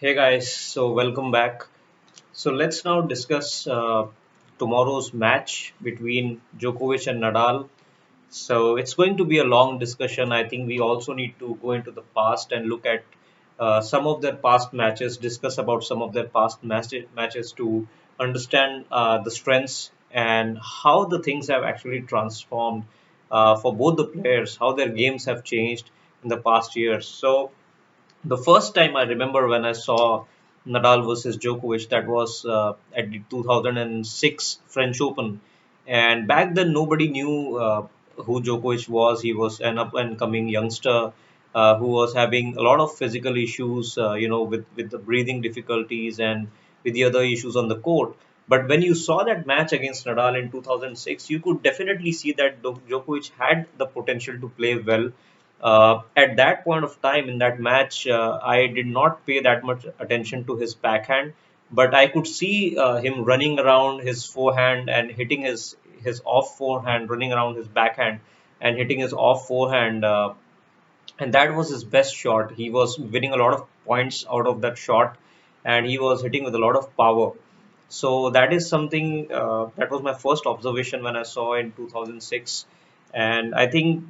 Hey guys, so welcome back. So let's now discuss tomorrow's match between Djokovic and Nadal. So it's going to be a long discussion. I think we also need to go into the past and look at some of their past matches, discuss about some of their past matches to understand the strengths and how the things have actually transformed for both the players, how their games have changed in the past years. So the first time I remember when I saw Nadal versus Djokovic, that was at the 2006 French Open. And back then, nobody knew who Djokovic was. He was an up and coming youngster who was having a lot of physical issues, with the breathing difficulties and with the other issues on the court. But when you saw that match against Nadal in 2006, you could definitely see that Djokovic had the potential to play well. At that point of time in that match, I did not pay that much attention to his backhand, but I could see him running around his forehand and hitting his off forehand, running around his backhand and hitting his off forehand. And that was his best shot. He was winning a lot of points out of that shot, and he was hitting with a lot of power. So that is something that was my first observation when I saw in 2006, and I think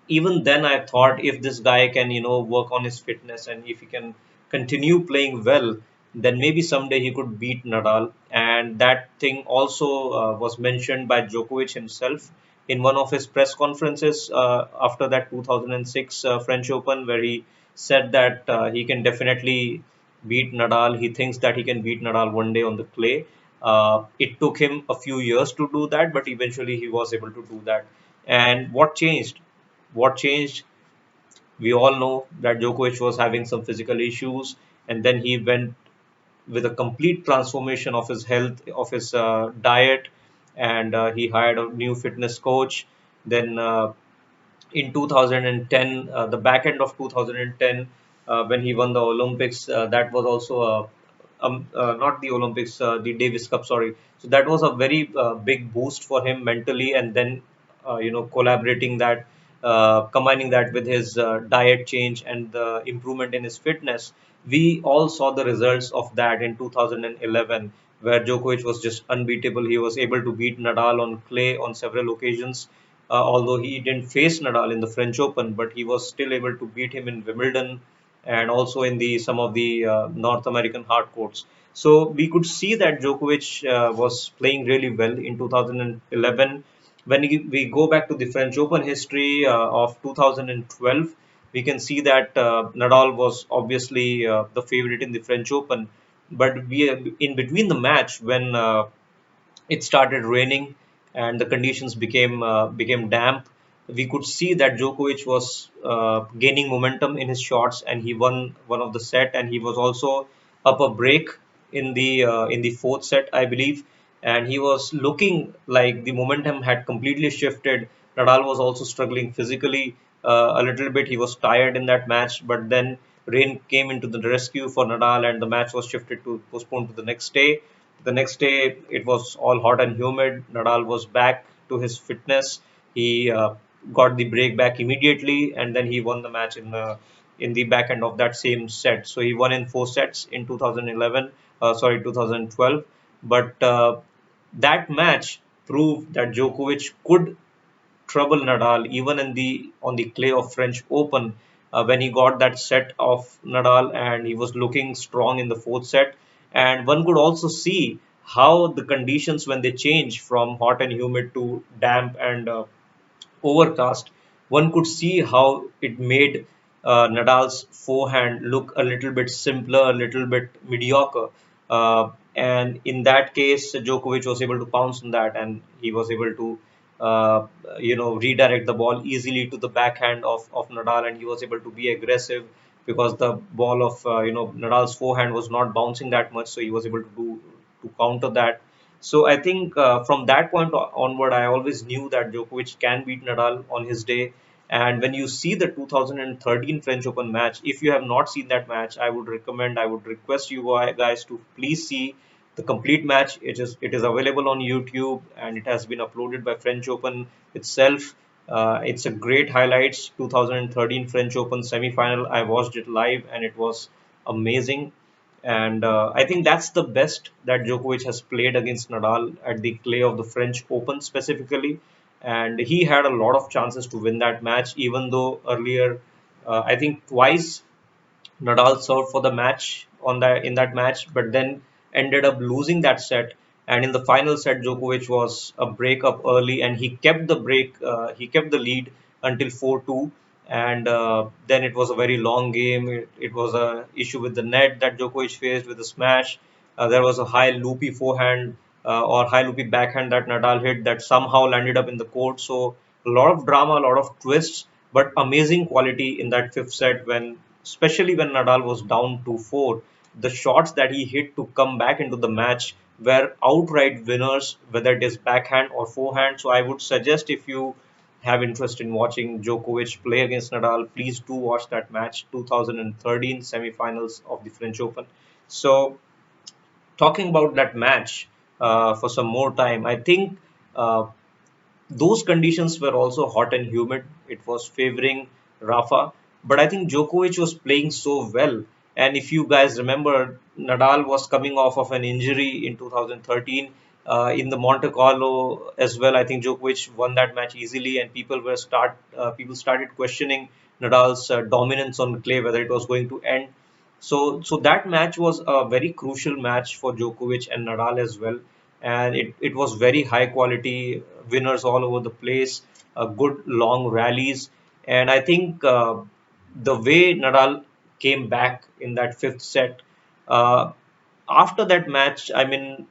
even then I thought if this guy can work on his fitness and if he can continue playing well, then maybe someday he could beat Nadal. And that thing also was mentioned by Djokovic himself in one of his press conferences after that 2006 French Open, where he said that he can definitely beat Nadal. He thinks that he can beat Nadal one day on the clay. It took him a few years to do that, but eventually he was able to do that. And what changed? What changed? We all know that Djokovic was having some physical issues, and then he went with a complete transformation of his health, of his diet, and he hired a new fitness coach. Then in 2010, the back end of 2010, when he won the Olympics, that was also not the Olympics, the Davis Cup, sorry. So that was a very big boost for him mentally, and then collaborating that, combining that with his diet change and the improvement in his fitness. We all saw the results of that in 2011, where Djokovic was just unbeatable. He was able to beat Nadal on clay on several occasions, although he didn't face Nadal in the French Open, but he was still able to beat him in Wimbledon and also in the some of the North American hard courts. So we could see that Djokovic was playing really well in 2011. When we go back to the French Open history of 2012, we can see that Nadal was obviously the favorite in the French Open, but we in between the match when it started raining and the conditions became damp, we could see that Djokovic was gaining momentum in his shots, and he won one of the set, and he was also up a break in the fourth set, I believe, and he was looking like the momentum had completely shifted. Nadal was also struggling physically a little bit. He was tired in that match, but then rain came into the rescue for Nadal, and the match was shifted to postponed to the next day. The next day, it was all hot and humid. Nadal was back to his fitness. He got the break back immediately, and then he won the match in the back end of that same set. So he won in four sets in 2011, 2012. But that match proved that Djokovic could trouble Nadal even in the on the clay of French Open when he got that set of Nadal, and he was looking strong in the fourth set. And one could also see how the conditions when they change from hot and humid to damp and overcast, one could see how it made Nadal's forehand look a little bit simpler, a little bit mediocre. And in that case, Djokovic was able to pounce on that, and he was able to, redirect the ball easily to the backhand of Nadal, and he was able to be aggressive because the ball of Nadal's forehand was not bouncing that much, so he was able to counter that. So I think from that point onward, I always knew that Djokovic can beat Nadal on his day. And when you see the 2013 French Open match, if you have not seen that match, I would request you guys to please see the complete match. It is available on YouTube, and it has been uploaded by French Open itself. It's a great highlights. 2013 French Open semi-final. I watched it live, and it was amazing. And I think that's the best that Djokovic has played against Nadal at the clay of the French Open specifically. And he had a lot of chances to win that match, even though earlier, I think twice Nadal served for the match on that in that match, but then ended up losing that set. And in the final set, Djokovic was a break up early, and he kept the break. He kept the lead until 4-2, and then it was a very long game. It was a issue with the net that Djokovic faced with the smash. There was a high loopy forehand or high loopy backhand that Nadal hit that somehow landed up in the court. So a lot of drama, a lot of twists, but amazing quality in that fifth set when, especially when Nadal was down 2-4, the shots that he hit to come back into the match were outright winners, whether it is backhand or forehand. So I would suggest, if you have interest in watching Djokovic play against Nadal, please do watch that match, 2013 semi-finals of the French Open. So talking about that match for some more time, I think those conditions were also hot and humid. It was favoring Rafa, but I think Djokovic was playing so well. And if you guys remember, Nadal was coming off of an injury in 2013 in the Monte Carlo as well. I think Djokovic won that match easily, and people started questioning Nadal's dominance on clay, whether it was going to end. So that match was a very crucial match for Djokovic and Nadal as well, and it was very high quality winners all over the place, good long rallies, and I think the way Nadal came back in that fifth set. Uh, After that match, I mean,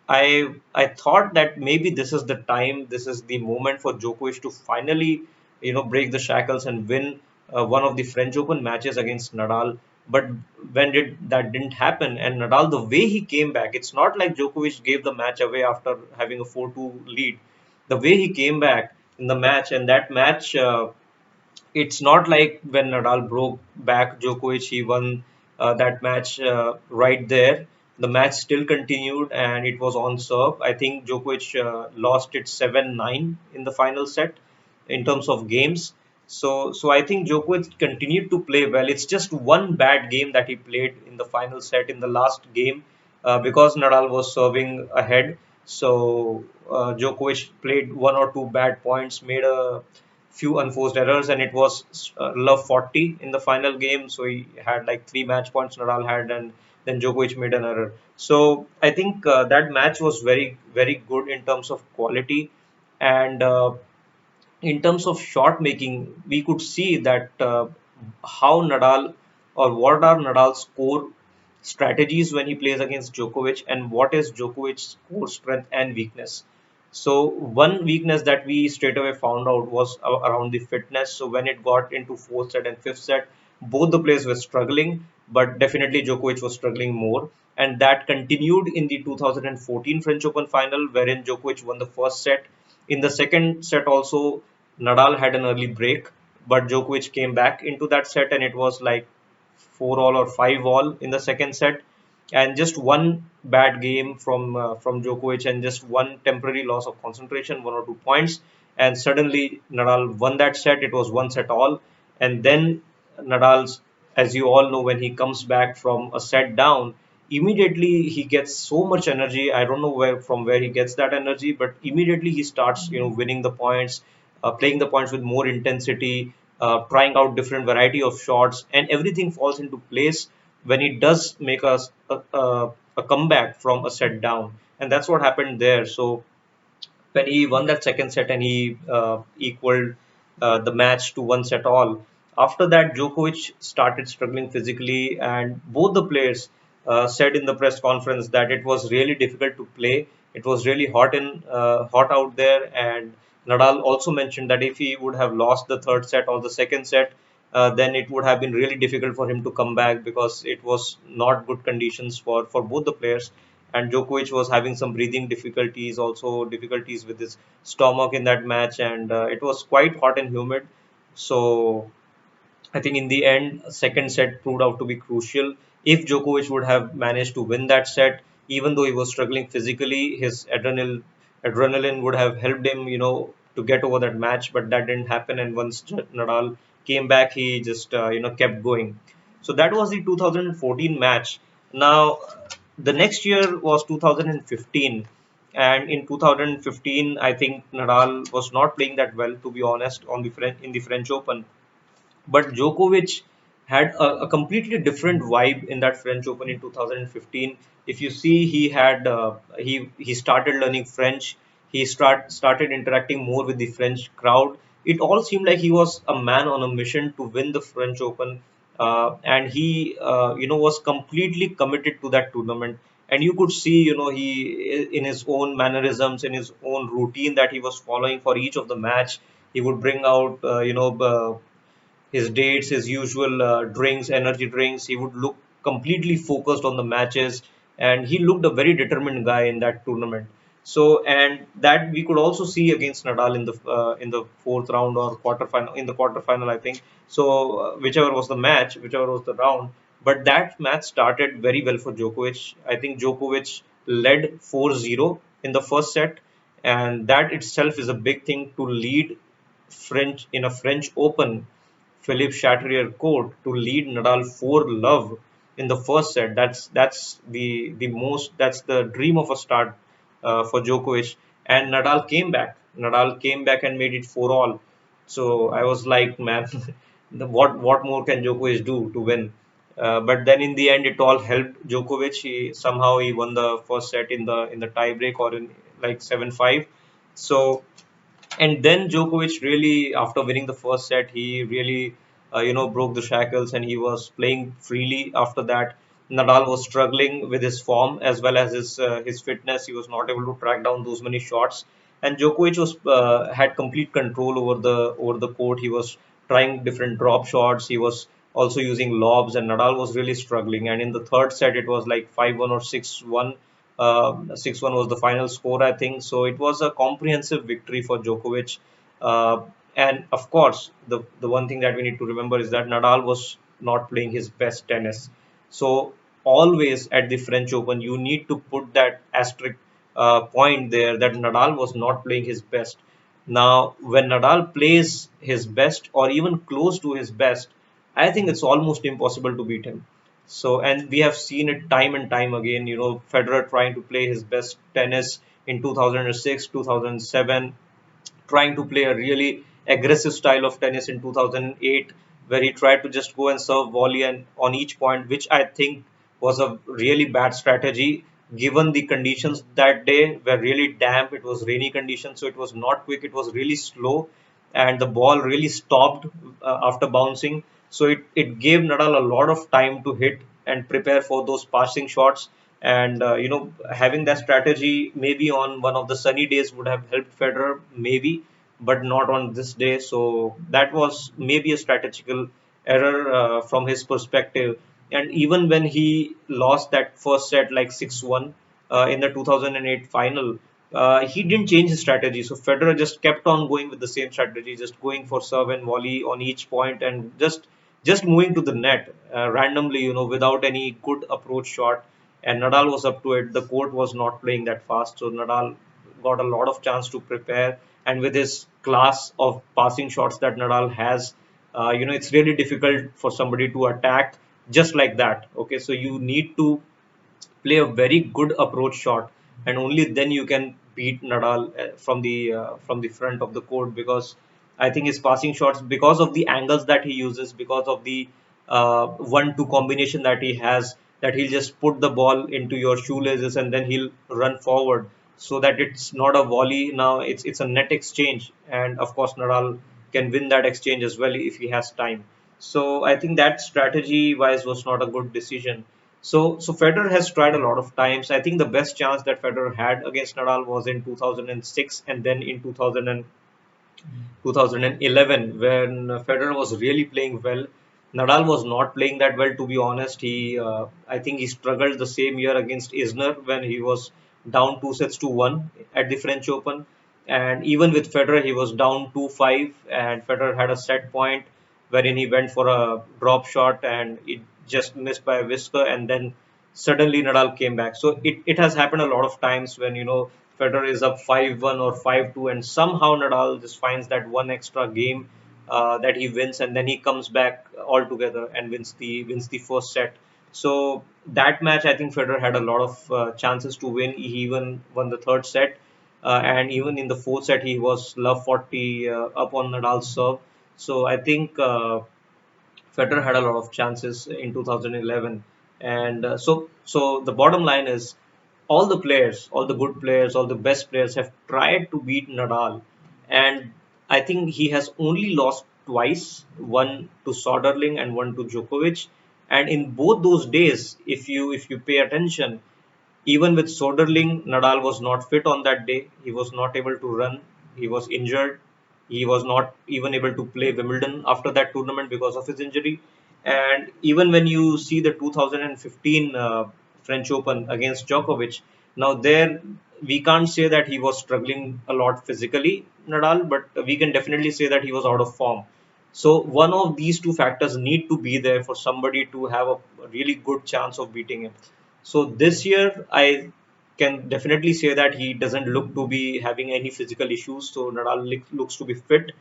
I thought that maybe this is the time, this is the moment for Djokovic to finally, break the shackles and win one of the French Open matches against Nadal. But when did that didn't happen? And Nadal, the way he came back, it's not like Djokovic gave the match away after having a 4-2 lead. The way he came back in the match, and that match. It's not like when Nadal broke back Djokovic, he won that match right there. The match still continued and it was on serve. I think Djokovic lost it 7-9 in the final set in terms of games. So I think Djokovic continued to play well. It's just one bad game that he played in the final set in the last game because Nadal was serving ahead. So Djokovic played one or two bad points, made a few unforced errors, and it was love 40 in the final game. So he had like three match points Nadal had, and then Djokovic made an error. So I think that match was very, very good in terms of quality. And in terms of shot making, we could see that how Nadal or what are Nadal's core strategies when he plays against Djokovic and what is Djokovic's core strength and weakness. So one weakness that we straight away found out was around the fitness. So when it got into fourth set and fifth set, both the players were struggling, but definitely Djokovic was struggling more. And that continued in the 2014 French Open final, wherein Djokovic won the first set. In the second set, also, Nadal had an early break, but Djokovic came back into that set, and it was like 4-all or 5-all in the second set, and just one bad game from Djokovic and just one temporary loss of concentration, 1 or 2 points, and suddenly Nadal won that set. It was one set all, and then Nadal's, as you all know, when he comes back from a set down, immediately he gets so much energy. I don't know where he gets that energy, but immediately he starts winning the points, playing the points with more intensity, trying out different variety of shots, and everything falls into place when he does make a comeback from a set down, and that's what happened there. So when he won that second set and he equaled the match to one set all. After that, Djokovic started struggling physically, and both the players said in the press conference that it was really difficult to play. It was really hot out there, and Nadal also mentioned that if he would have lost the third set or the second set, then it would have been really difficult for him to come back because it was not good conditions for both the players. And Djokovic was having some breathing difficulties, also difficulties with his stomach in that match, and it was quite hot and humid. So I think in the end, second set proved out to be crucial. If Djokovic would have managed to win that set, even though he was struggling physically, his adrenaline would have helped him, to get over that match. But that didn't happen, and once Nadal came back, he just kept going. So that was the 2014 match. Now, the next year was 2015, and in 2015, I think Nadal was not playing that well, to be honest, on the in the French Open. But Djokovic had a completely different vibe in that French Open in 2015. If you see, he started learning French. He started interacting more with the French crowd. It all seemed like he was a man on a mission to win the French Open, and he was completely committed to that tournament. And you could see, he in his own mannerisms, in his own routine that he was following for each of the match. He would bring out, his dates, his usual drinks, energy drinks. He would look completely focused on the matches, and he looked a very determined guy in that tournament. So, and that we could also see against Nadal in the fourth round or quarterfinal, in the quarterfinal, I think. So, whichever was the match, whichever was the round, but that match started very well for Djokovic. I think Djokovic led 4-0 in the first set, and that itself is a big thing to lead French in a French Open Philippe Chatrier court to lead Nadal 4-love in the first set. That's the dream of a start for Djokovic. And Nadal came back. Nadal came back and made it 4-all. So I was like, man, what more can Djokovic do to win? But then in the end, it all helped Djokovic. He won the first set in the tie break or in like 7-5. So, and then Djokovic really, after winning the first set, he really, broke the shackles and he was playing freely. After that, Nadal was struggling with his form as well as his fitness. He was not able to track down those many shots, and Djokovic was had complete control over the court. He was trying different drop shots. He was also using lobs, and Nadal was really struggling. And in the third set, it was like 5-1 or 6-1. 6-1 was the final score, I think. So it was a comprehensive victory for Djokovic. And of course, the one thing that we need to remember is that Nadal was not playing his best tennis. So always at the French Open, you need to put that asterisk point there that Nadal was not playing his best. Now, when Nadal plays his best or even close to his best, I think it's almost impossible to beat him. So, and we have seen it time and time again. Federer trying to play his best tennis in 2006, 2007, trying to play a really aggressive style of tennis in 2008, where he tried to just go and serve volley and on each point, which I think was a really bad strategy given the conditions that day were really damp. It was rainy conditions, so it was not quick. It was really slow, and the ball really stopped after bouncing. So it gave Nadal a lot of time to hit and prepare for those passing shots. And having that strategy maybe on one of the sunny days would have helped Federer, maybe, but not on this day. So that was maybe a strategical error from his perspective. And even when he lost that first set like 6-1 in the 2008 final, he didn't change his strategy. So Federer just kept on going with the same strategy, just going for serve and volley on each point and just moving to the net randomly, without any good approach shot. And Nadal was up to it. The court was not playing that fast, so Nadal got a lot of chance to prepare. And with his class of passing shots that Nadal has, it's really difficult for somebody to attack just like that. Okay, so you need to play a very good approach shot, and only then you can beat Nadal from the front of the court, because I think his passing shots, because of the angles that he uses, because of the 1-2 combination that he has, that he'll just put the ball into your shoelaces and then he'll run forward, so that it's not a volley. Now it's a net exchange, and of course Nadal can win that exchange as well if he has time. So I think that strategy wise was not a good decision. So Federer has tried a lot of times. I think the best chance that Federer had against Nadal was in 2006, and then in 2011 when Federer was really playing well. Nadal was not playing that well, to be honest. I think he struggled the same year against Isner when he was down 2 sets to 1 at the French Open. And even with Federer, he was down 2-5, and Federer had a set point wherein he went for a drop shot and it just missed by a whisker, and then suddenly Nadal came back. So it has happened a lot of times when Federer is up 5-1 or 5-2, and somehow Nadal just finds that one extra game that he wins, and then he comes back altogether and wins the first set. So that match, I think Federer had a lot of chances to win. He even won the third set, and even in the fourth set, he was love 40 up on Nadal's serve. So I think Federer had a lot of chances in 2011, and so the bottom line is all the players, all the good players, all the best players have tried to beat Nadal, and I think he has only lost twice, one to Soderling and one to Djokovic. And in both those days, if you pay attention, even with Soderling, Nadal was not fit on that day. He was not able to run. He was injured. He was not even able to play Wimbledon after that tournament because of his injury. And even when you see the 2015 French Open against Djokovic, now there we can't say that he was struggling a lot physically, Nadal, but we can definitely say that he was out of form. So one of these two factors need to be there for somebody to have a really good chance of beating him. So this year, I can definitely say that he doesn't look to be having any physical issues. So Nadal looks to be fit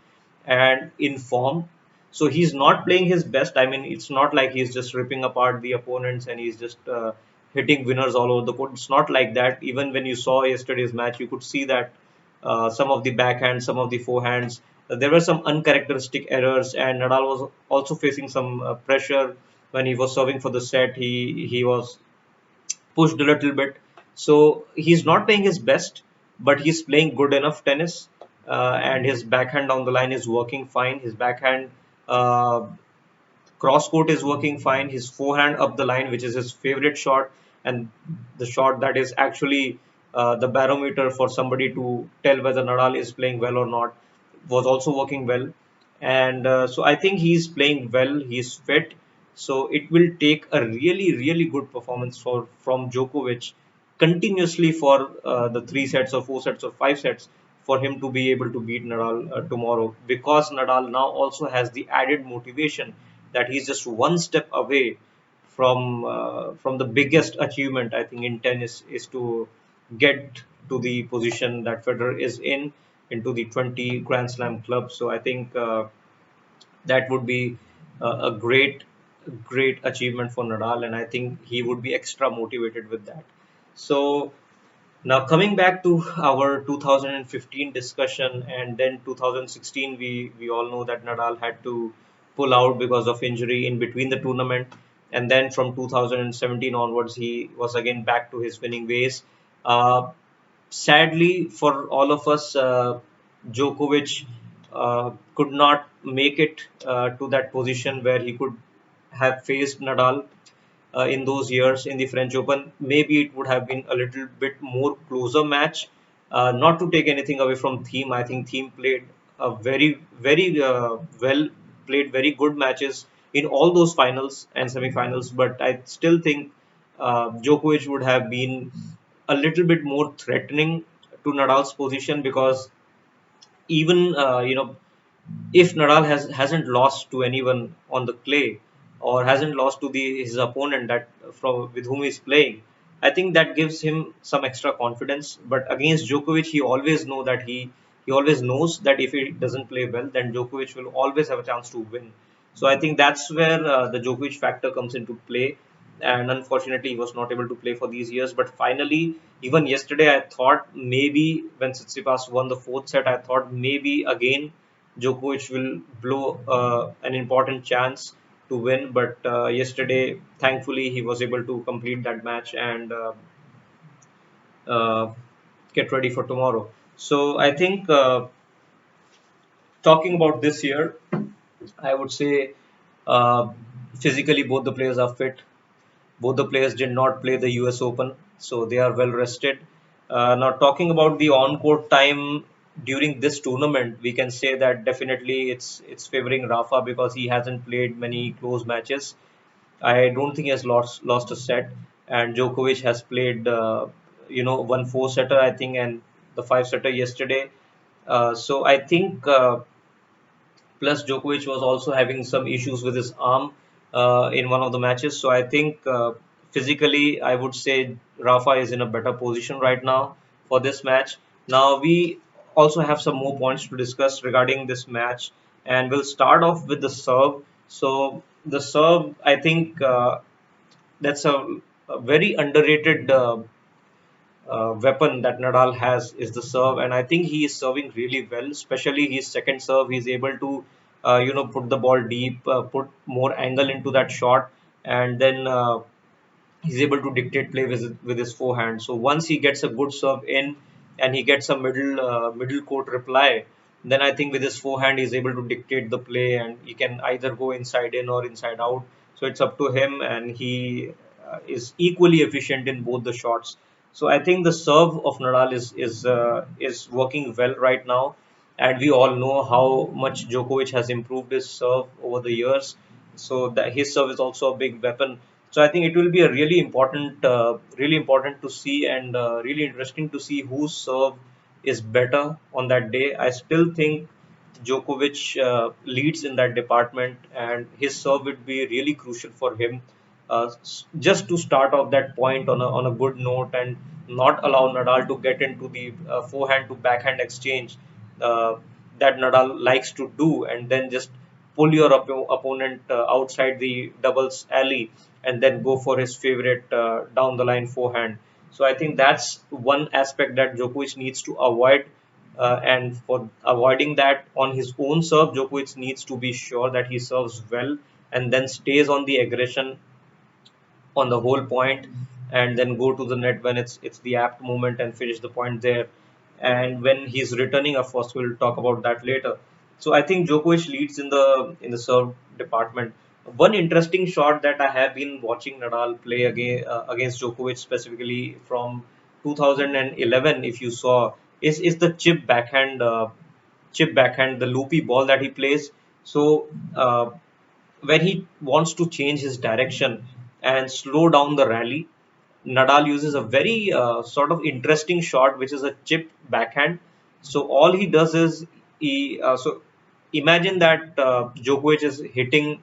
and in form. So he's not playing his best. I mean, it's not like he's just ripping apart the opponents and he's just hitting winners all over the court. It's not like that. Even when you saw yesterday's match, you could see that some of the backhands, some of the forehands, there were some uncharacteristic errors, and Nadal was also facing some pressure when he was serving for the set. He was pushed a little bit. So he's not playing his best, but he's playing good enough tennis. And his backhand down the line is working fine. His backhand uh, cross court is working fine. His forehand up the line, which is his favorite shot, and the shot that is actually the barometer for somebody to tell whether Nadal is playing well or not, was also working well. And so I think he's playing well. He's fit. So it will take a really, really good performance from Djokovic continuously for the three sets or four sets or five sets for him to be able to beat Nadal tomorrow, because Nadal now also has the added motivation that he's just one step away from the biggest achievement I think in tennis, is to get to the position that Federer is in, into the 20 Grand Slam club. So I think that would be a great achievement for Nadal, and I think he would be extra motivated with that. So now coming back to our 2015 discussion, and then 2016, we all know that Nadal had to pull out because of injury in between the tournament, and then from 2017 onwards, he was again back to his winning ways. Uh, Sadly for all of us, Djokovic could not make it to that position where he could have faced Nadal in those years in the French Open. Maybe it would have been a little bit more closer match. Not to take anything away from Thiem, I think Thiem played a very well played very good matches in all those finals and semi-finals. But I still think Djokovic would have been a little bit more threatening to Nadal's position, because even if Nadal hasn't lost to anyone on the clay, or hasn't lost to his opponent that from with whom he's playing, I think that gives him some extra confidence. But against Djokovic, he always knows that if he doesn't play well, then Djokovic will always have a chance to win. So I think that's where the Djokovic factor comes into play. And unfortunately, he was not able to play for these years. But finally, even yesterday, I thought maybe when Tsitsipas won the fourth set, I thought maybe again Djokovic will blow an important chance to win. But yesterday, thankfully, he was able to complete that match and uh, get ready for tomorrow. So I think talking about this year, I would say uh, physically both the players are fit. Both the players did not play the US Open, so they are well rested. Now, talking about the on-court time during this tournament, we can say that definitely it's favoring Rafa, because he hasn't played many close matches. I don't think he has lost a set, and Djokovic has played one four setter I think, and the five setter yesterday. So I think. Plus, Djokovic was also having some issues with his arm in one of the matches. So I think physically, I would say Rafa is in a better position right now for this match. Now we also have some more points to discuss regarding this match, and we'll start off with the serve. So the serve, I think. a very underrated weapon that Nadal has is the serve, and I think he is serving really well. Especially his second serve, he's able to put the ball deep, put more angle into that shot, and then he's able to dictate play with his forehand. So once he gets a good serve in and he gets a middle court reply, then I think with his forehand he's able to dictate the play and he can either go inside in or inside out. So it's up to him, and he is equally efficient in both the shots. So I think the serve of Nadal is working well right now, and we all know how much Djokovic has improved his serve over the years. So that his serve is also a big weapon. So I think it will be a really important to see, and really interesting to see whose serve is better on that day. I still think Djokovic leads in that department, and his serve would be really crucial for him, just to start off that point on a good note and not allow Nadal to get into the forehand to backhand exchange uh, that Nadal likes to do, and then just pull your opponent outside the doubles alley and then go for his favorite down the line forehand. So I think that's one aspect that Djokovic needs to avoid. And for avoiding that on his own serve, Djokovic needs to be sure that he serves well and then stays on the aggression on the whole point, and then go to the net when it's the apt moment and finish the point there. And when he's returning, of course, we'll talk about that later. So I think Djokovic leads in the serve department. One interesting shot that I have been watching Nadal play against Djokovic specifically from 2011, if you saw, is the chip backhand, the loopy ball that he plays. So when he wants to change his direction and slow down the rally, Nadal uses a very sort of interesting shot, which is a chip backhand. So all he does is so imagine that Djokovic is hitting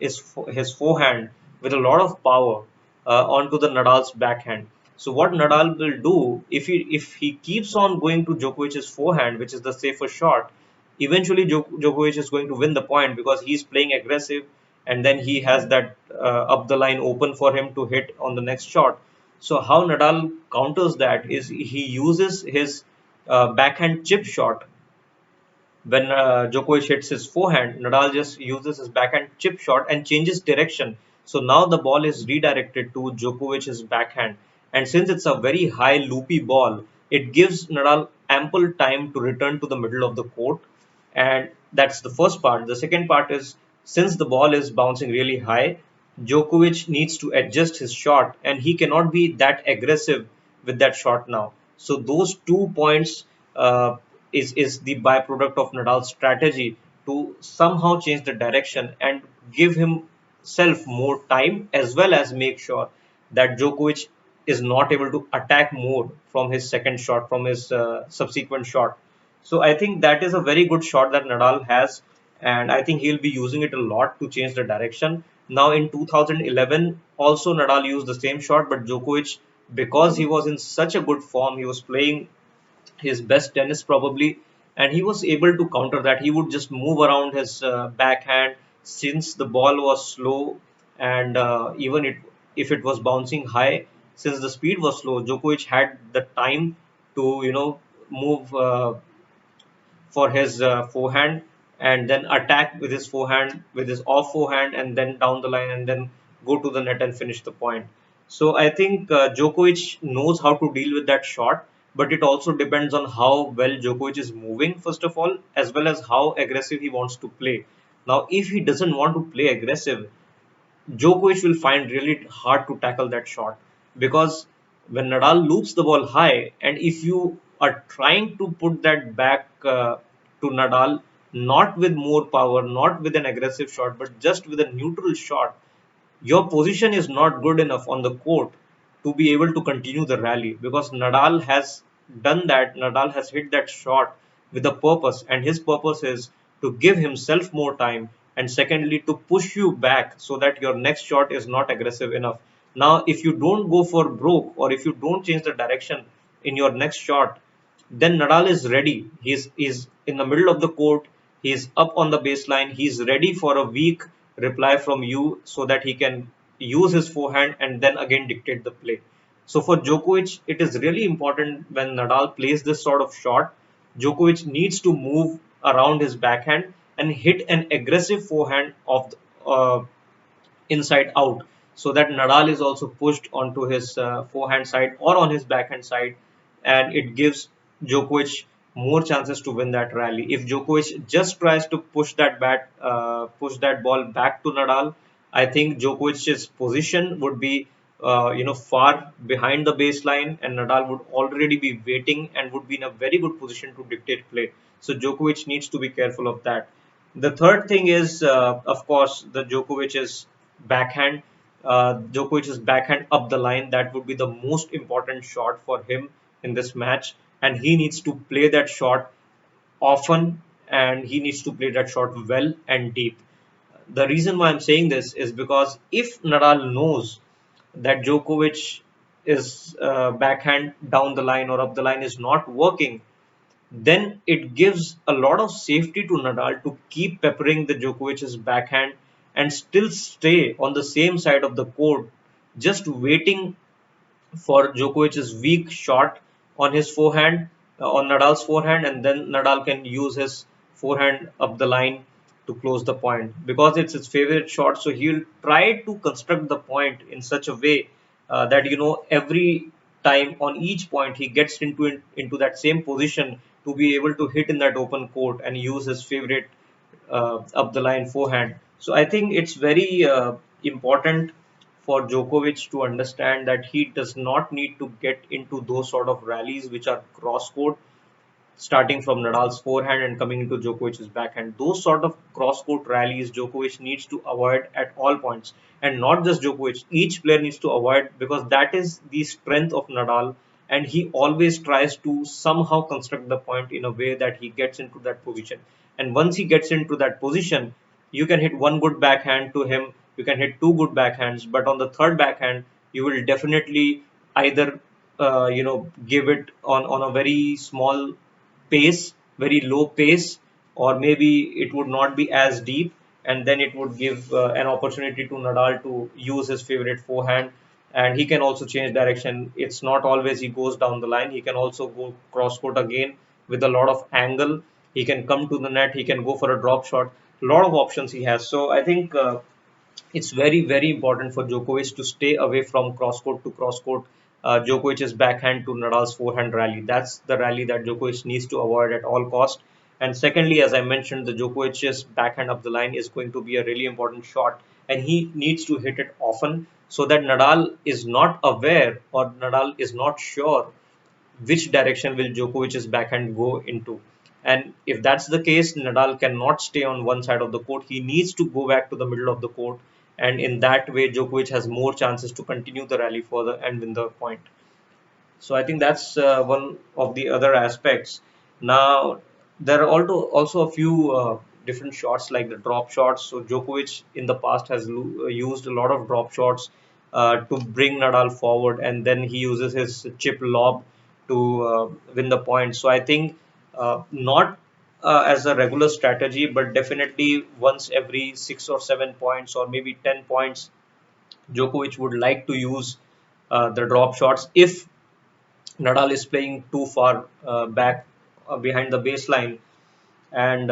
his forehand with a lot of power onto the Nadal's backhand. So what Nadal will do if he keeps on going to Djokovic's forehand, which is the safer shot, eventually Djokovic is going to win the point because he's playing aggressive, and then he has that up the line open for him to hit on the next shot. So how Nadal counters that is he uses his backhand chip shot. When Djokovic hits his forehand, Nadal just uses his backhand chip shot and changes direction. So now the ball is redirected to Djokovic's backhand. And since it's a very high loopy ball, it gives Nadal ample time to return to the middle of the court. And that's the first part. The second part is, since the ball is bouncing really high, Djokovic needs to adjust his shot, and he cannot be that aggressive with that shot now. So those 2 points is the byproduct of Nadal's strategy to somehow change the direction and give himself more time, as well as make sure that Djokovic is not able to attack more from his second shot, from his subsequent shot. So I think that is a very good shot that Nadal has, and I think he'll be using it a lot to change the direction. Now in 2011, also Nadal used the same shot, but Djokovic, because he was in such a good form, he was playing his best tennis probably, and he was able to counter that. He would just move around his backhand since the ball was slow, and even if it was bouncing high, since the speed was slow, Djokovic had the time to move for his forehand and then attack with his forehand, with his off forehand, and then down the line and then go to the net and finish the point. So I think Djokovic knows how to deal with that shot, but it also depends on how well Djokovic is moving, first of all, as well as how aggressive he wants to play. Now, if he doesn't want to play aggressive, Djokovic will find really hard to tackle that shot, because when Nadal loops the ball high, and if you are trying to put that back to Nadal, not with more power, not with an aggressive shot, but just with a neutral shot, your position is not good enough on the court to be able to continue the rally, because Nadal has done that. Nadal has hit that shot with a purpose, and his purpose is to give himself more time, and secondly, to push you back so that your next shot is not aggressive enough. Now, if you don't go for broke, or if you don't change the direction in your next shot, then Nadal is ready. He's in the middle of the court. He's up on the baseline. He's ready for a weak reply from you so that he can use his forehand and then again dictate the play. So for Djokovic, it is really important when Nadal plays this sort of shot. Djokovic needs to move around his backhand and hit an aggressive forehand of inside out, so that Nadal is also pushed onto his forehand side or on his backhand side, and it gives Djokovic more chances to win that rally. If Djokovic just tries to push that ball back to Nadal, I think Djokovic's position would be far behind the baseline, and Nadal would already be waiting and would be in a very good position to dictate play. So Djokovic needs to be careful of that. The third thing is, of course, the Djokovic's backhand. Djokovic's backhand up the line. That would be the most important shot for him in this match, and he needs to play that shot often, and he needs to play that shot well and deep. The reason why I'm saying this is because if Nadal knows that Djokovic is backhand down the line or up the line is not working, then it gives a lot of safety to Nadal to keep peppering the Djokovic's backhand and still stay on the same side of the court, just waiting for Djokovic's weak shot on his forehand, on Nadal's forehand, and then Nadal can use his forehand up the line to close the point because it's his favorite shot. So he'll try to construct the point in such a way that every time on each point he gets into that same position to be able to hit in that open court and use his favorite up the line forehand. So I think it's very important for Djokovic to understand that he does not need to get into those sort of rallies which are cross court, starting from Nadal's forehand and coming into Djokovic's backhand. Those sort of cross-court rallies Djokovic needs to avoid at all points. And not just Djokovic, each player needs to avoid, because that is the strength of Nadal. And he always tries to somehow construct the point in a way that he gets into that position. And once he gets into that position, you can hit one good backhand to him, you can hit two good backhands, but on the third backhand, you will definitely either give it on a very small pace, very low pace, or maybe it would not be as deep, and then it would give an opportunity to Nadal to use his favorite forehand. And he can also change direction. It's not always he goes down the line. He can also go cross court again with a lot of angle. He can come to the net. He can go for a drop shot. A lot of options he has. So I think it's very, very important for Djokovic to stay away from cross court to cross court. Djokovic's backhand to Nadal's forehand rally. That's the rally that Djokovic needs to avoid at all cost. And secondly, as I mentioned, the Djokovic's backhand up the line is going to be a really important shot, and he needs to hit it often so that Nadal is not aware or Nadal is not sure which direction will Djokovic's backhand go into. And if that's the case, Nadal cannot stay on one side of the court. He needs to go back to the middle of the court. And in that way, Djokovic has more chances to continue the rally further and win the point. So I think that's one of the other aspects. Now, there are also a few different shots like the drop shots. So Djokovic in the past has used a lot of drop shots to bring Nadal forward, and then he uses his chip lob to win the point. So I think not as a regular strategy, but definitely once every 6 or 7 points, or maybe 10 points, Djokovic would like to use the drop shots if Nadal is playing too far back behind the baseline. And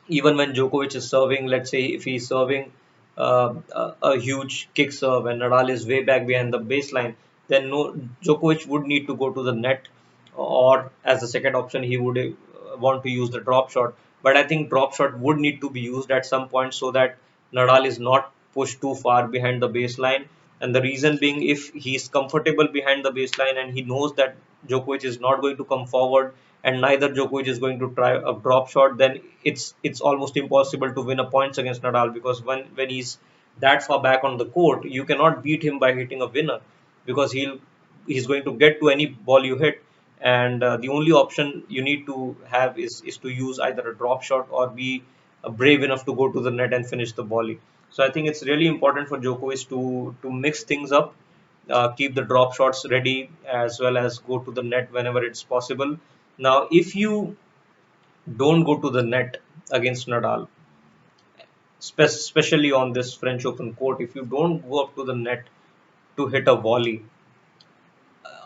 even when Djokovic is serving, let's say if he's serving a huge kick serve and Nadal is way back behind the baseline, then no, Djokovic would need to go to the net, or as a second option, he would want to use the drop shot. But I think drop shot would need to be used at some point so that Nadal is not pushed too far behind the baseline. And the reason being, if he's comfortable behind the baseline and he knows that Djokovic is not going to come forward, and neither Djokovic is going to try a drop shot, then it's almost impossible to win a points against Nadal, because when he's that far back on the court, you cannot beat him by hitting a winner, because he's going to get to any ball you hit, and the only option you need to have is to use either a drop shot or be brave enough to go to the net and finish the volley. So I think it's really important for Djokovic to mix things up, keep the drop shots ready, as well as go to the net whenever it's possible. Now, if you don't go to the net against Nadal, especially on this French Open court. If you don't go up to the net to hit a volley,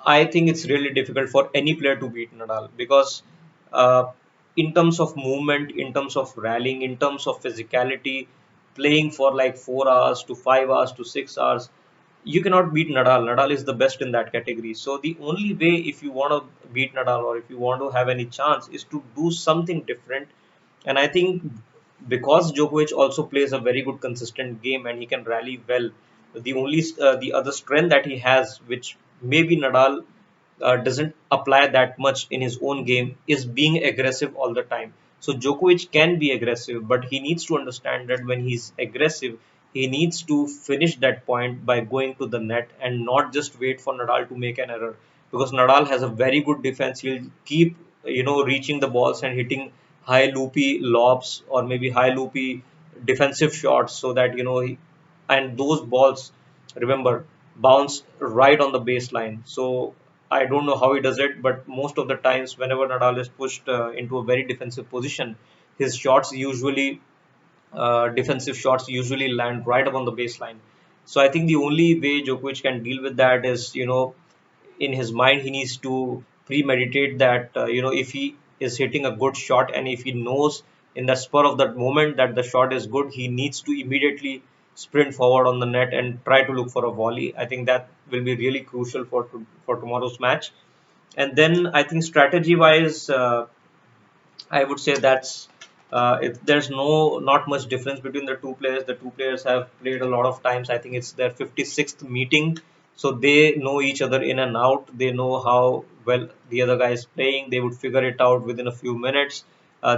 I think it's really difficult for any player to beat Nadal because, uh, in terms of movement, in terms of rallying, in terms of physicality, playing for like 4 hours to 5 hours to 6 hours, you cannot beat Nadal. Nadal is the best in that category. So the only way, if you want to beat Nadal or if you want to have any chance, is to do something different. And I think because Djokovic also plays a very good consistent game and he can rally well, the other strength that he has, which maybe Nadal doesn't apply that much in his own game, is being aggressive all the time. So Djokovic can be aggressive, but he needs to understand that when he's aggressive, he needs to finish that point by going to the net and not just wait for Nadal to make an error. Because Nadal has a very good defense, he'll keep reaching the balls and hitting high loopy lobs or maybe high loopy defensive shots so that and those balls, remember, bounce right on the baseline. So I don't know how he does it, but most of the times, whenever Nadal is pushed into a very defensive position, his shots usually defensive shots usually land right up on the baseline. So I think the only way Djokovic can deal with that is, in his mind, he needs to premeditate that, if he is hitting a good shot and if he knows in the spur of that moment that the shot is good, he needs to immediately sprint forward on the net and try to look for a volley. I think that will be really crucial for tomorrow's match. And then I think strategy wise, I would say that's there's not much difference between the two players. The two players have played a lot of times. I think it's their 56th meeting, so they know each other in and out. They know how well the other guy is playing. They would figure it out within a few minutes.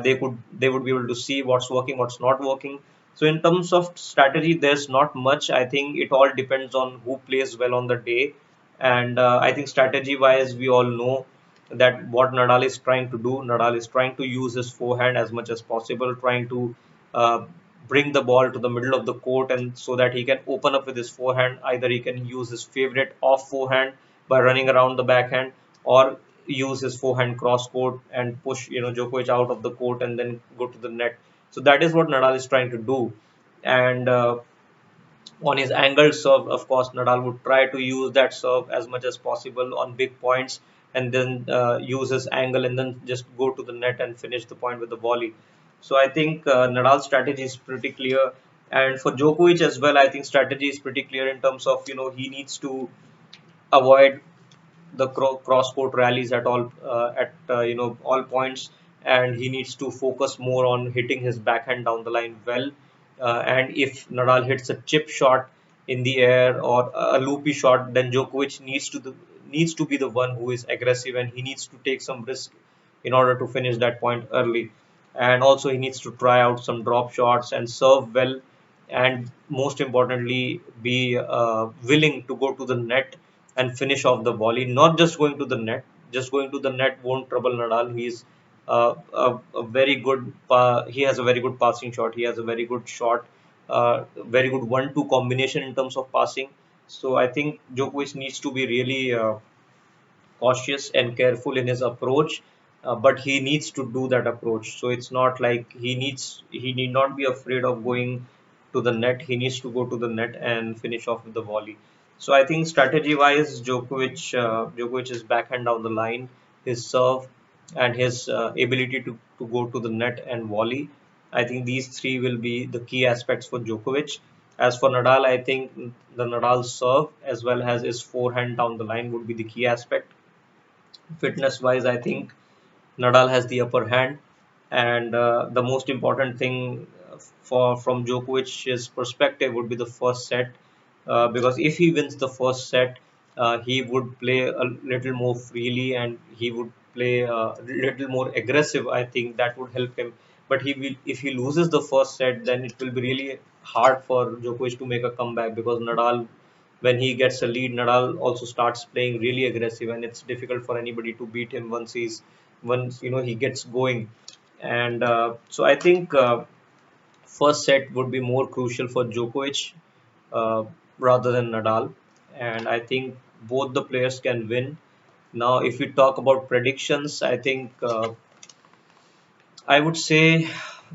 They would be able to see what's working, what's not working. So in terms of strategy, there's not much. I think it all depends on who plays well on the day. And I think strategy wise, we all know that what Nadal is trying to do. Nadal is trying to use his forehand as much as possible, trying to uh, bring the ball to the middle of the court, and so that he can open up with his forehand. Either he can use his favorite off forehand by running around the backhand, or use his forehand cross court and push Djokovic out of the court and then go to the net. So that is what Nadal is trying to do, and on his angled serve, of course, Nadal would try to use that serve as much as possible on big points and then use his angle and then just go to the net and finish the point with the volley. So I think Nadal's strategy is pretty clear. And for Djokovic as well, I think strategy is pretty clear in terms of, he needs to avoid the cross court rallies at all points, and he needs to focus more on hitting his backhand down the line well. And if Nadal hits a chip shot in the air or a loopy shot, then Djokovic needs to be the one who is aggressive, and he needs to take some risk in order to finish that point early. And also he needs to try out some drop shots and serve well, and most importantly, be willing to go to the net and finish off the volley. Not just going to the net. Just going to the net won't trouble Nadal. He's a very good. He has a very good passing shot. He has a very good shot. Very good 1-2 combination in terms of passing. So I think Djokovic needs to be really cautious and careful in his approach, but he needs to do that approach. So it's not like he need not be afraid of going to the net. He needs to go to the net and finish off with the volley. So I think strategy wise, Djokovic's backhand down the line, his serve, and his ability to go to the net and volley. I think these three will be the key aspects for Djokovic. As for Nadal, I think the Nadal serve as well as his forehand down the line would be the key aspect. Fitness wise, I think Nadal has the upper hand, and the most important thing for from Djokovic's perspective would be the first set, because if he wins the first set, he would play a little more freely and he would play a little more aggressive. I think that would help him. But if he loses the first set, then it will be really hard for Djokovic to make a comeback, because Nadal, when he gets a lead, Nadal also starts playing really aggressive, and it's difficult for anybody to beat him once he gets going. And so I think first set would be more crucial for Djokovic rather than Nadal, and I think both the players can win. Now, if we talk about predictions, I think I would say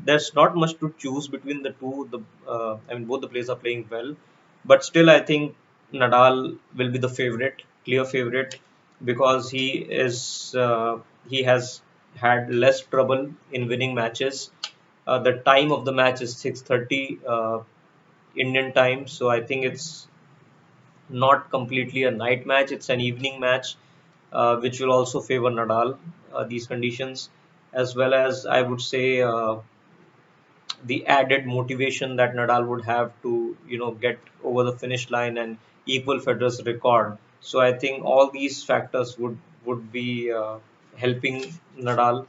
there's not much to choose between the two. I mean, both the players are playing well, but still, I think Nadal will be the favorite, clear favorite, because he has had less trouble in winning matches. The time of the match is 6:30 Indian time, so I think it's not completely a night match. It's an evening match, which will also favor Nadal. These conditions, as well as I would say. The added motivation that Nadal would have to get over the finish line and equal Federer's record. So I think all these factors would be helping Nadal.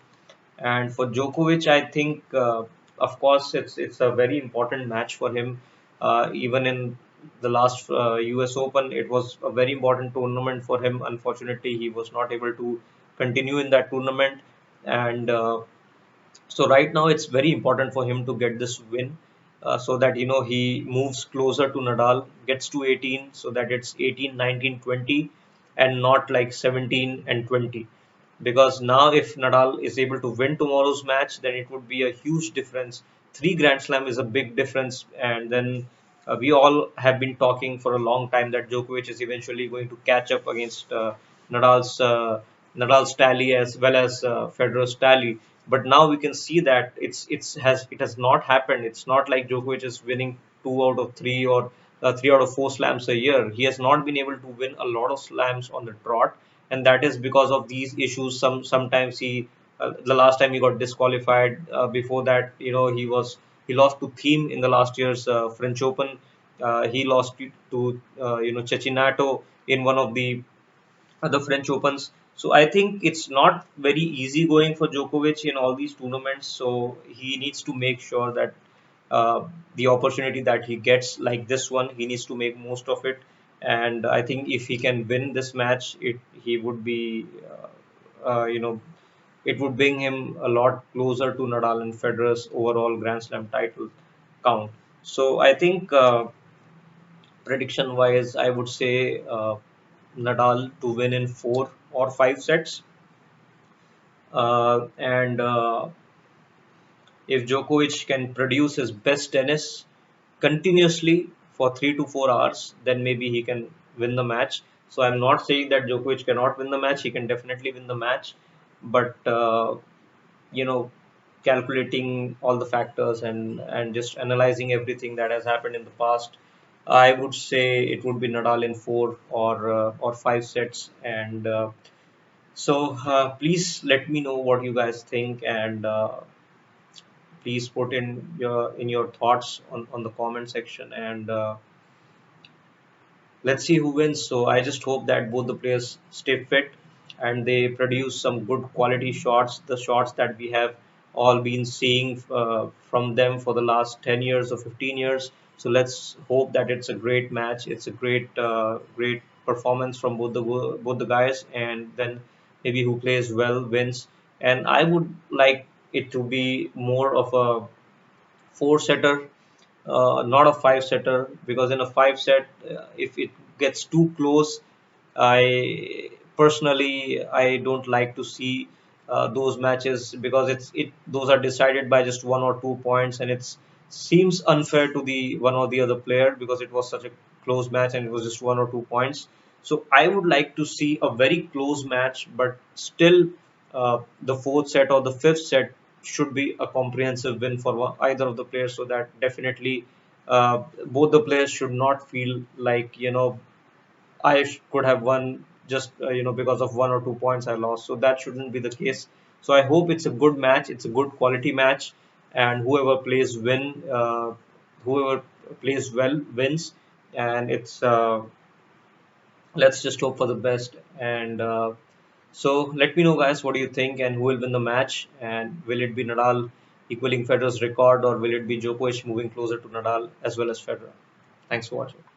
And for Djokovic, I think of course it's a very important match for him. Even in the last U.S. Open, it was a very important tournament for him. Unfortunately, he was not able to continue in that tournament, and so right now it's very important for him to get this win, so that he moves closer to Nadal, gets to 18, so that it's 18, 19, 20, and not like 17 and 20. Because now if Nadal is able to win tomorrow's match, then it would be a huge difference. Three Grand Slam is a big difference, and then we all have been talking for a long time that Djokovic is eventually going to catch up against Nadal's uh, Nadal's tally as well as Federer's tally. But now we can see that it has not happened. It's not like Djokovic is winning 2 out of 3 or 3 out of 4 slams a year. He has not been able to win a lot of slams on the trot, and that is because of these issues. Sometimes the last time he got disqualified. Before that, he lost to Thiem in the last year's French Open. He lost to Cecchinato in one of the French Opens. So I think it's not very easy going for Djokovic in all these tournaments. So he needs to make sure that the opportunity that he gets, like this one, he needs to make most of it. And I think if he can win this match, he would be, it would bring him a lot closer to Nadal and Federer's overall Grand Slam title count. So I think prediction wise, I would say Nadal to win in 4 or 5 sets. And if Djokovic can produce his best tennis continuously for 3 to 4 hours, then maybe he can win the match. So I'm not saying that Djokovic cannot win the match. He can definitely win the match, but you know, calculating all the factors and just analyzing everything that has happened in the past, I would say it would be Nadal in 4 or 5 sets. And please let me know what you guys think, and please put in your thoughts on the comment section, and let's see who wins. So I just hope that both the players stay fit and they produce some good quality shots, the shots that we have all been seeing from them for the last 10 years or 15 years. So let's hope that it's a great match. It's a great performance from both the guys, and then maybe who plays well wins. And I would like it to be more of a four-setter, not a five-setter, because in a five-set, if it gets too close, I don't like to see those matches, because it those are decided by just 1 or 2 points, and it seems unfair to the one or the other player, because it was such a close match and it was just 1 or 2 points. So I would like to see a very close match, but still the fourth set or the fifth set should be a comprehensive win for either of the players, so that definitely both the players should not feel like could have won just because of 1 or 2 points I lost. So that shouldn't be the case. So I hope it's a good match. It's a good quality match, and whoever plays well wins. And it's let's just hope for the best. And so let me know, guys, what do you think, and who will win the match? And will it be Nadal equaling Federer's record, or will it be Djokovic moving closer to Nadal as well as Federer? Thanks for watching.